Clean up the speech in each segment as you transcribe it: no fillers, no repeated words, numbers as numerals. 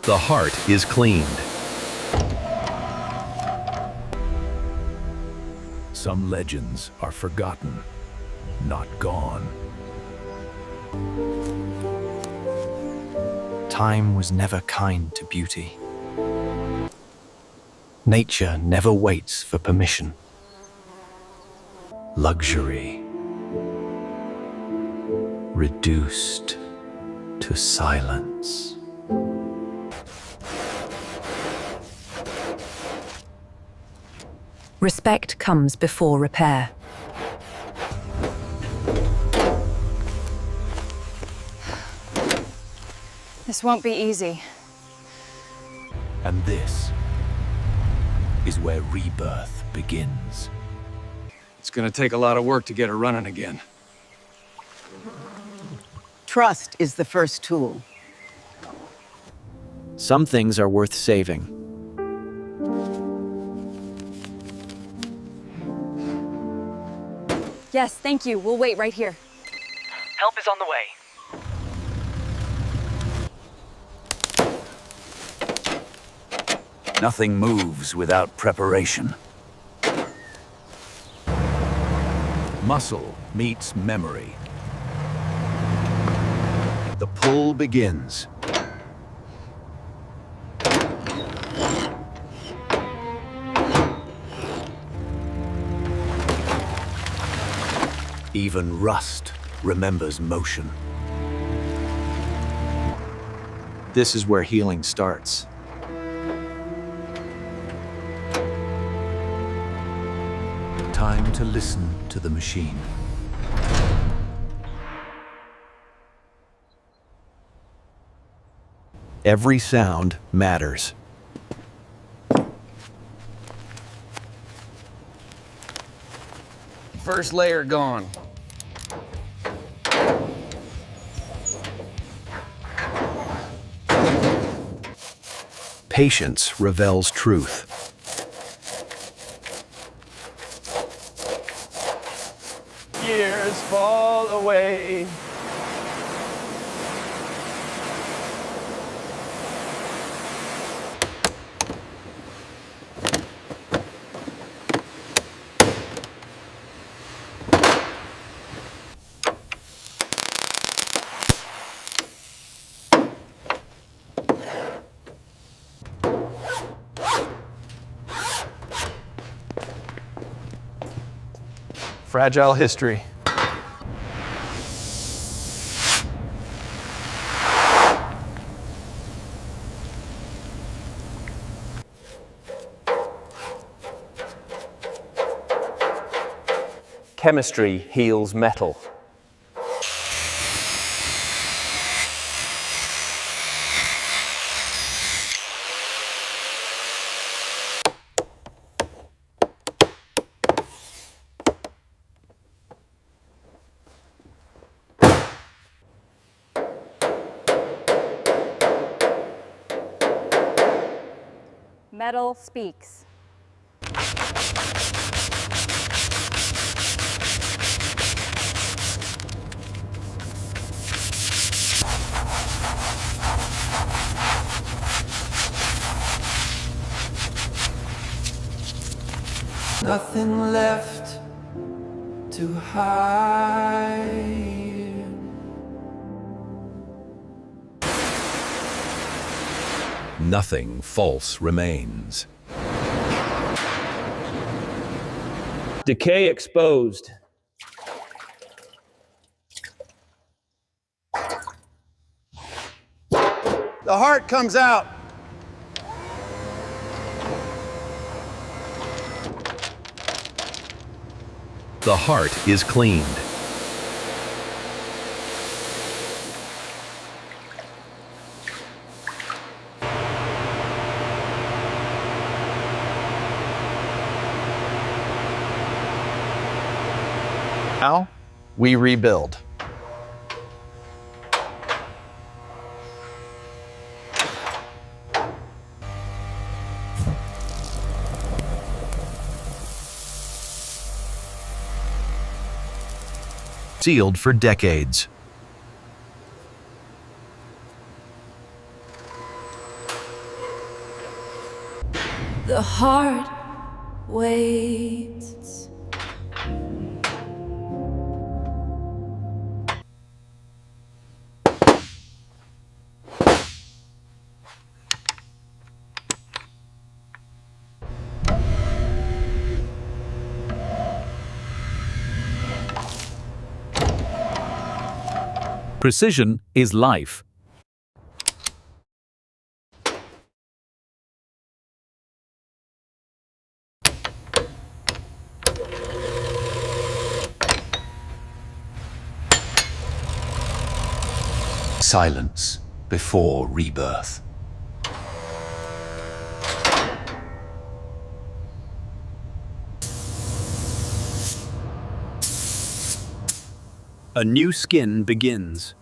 The heart is cleaned. Some legends are forgotten, not gone. Time was never kind to beauty. Nature never waits for permission. Luxury reduced to silence. Respect comes before repair. This won't be easy. And this is where rebirth begins. It's gonna take a lot of work to get her running again. Trust is the first tool. Some things are worth saving. Yes, thank you. We'll wait right here. Help is on the way. Nothing moves without preparation. Muscle meets memory. The pull begins. Even rust remembers motion. This is where healing starts. Time to listen to the machine. Every sound matters. First layer gone. Patience reveals truth. Years fall away. Fragile history. Chemistry heals metal. Metal speaks. Nothing left to hide. Nothing false remains. Decay exposed. The heart comes out. The heart is cleaned. Now, we rebuild. Sealed for decades. The heart waits. Precision is life. Silence before rebirth. A new skin begins.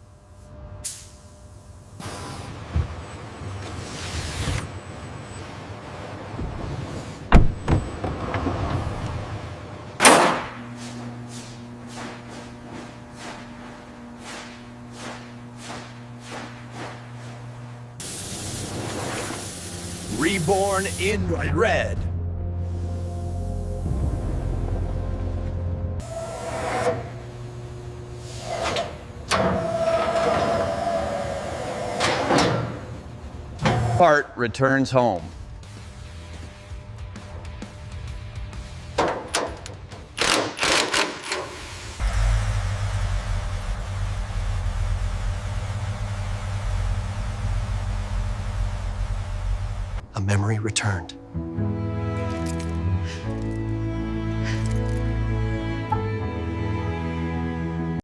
Reborn in red. Part returns home. A memory returned.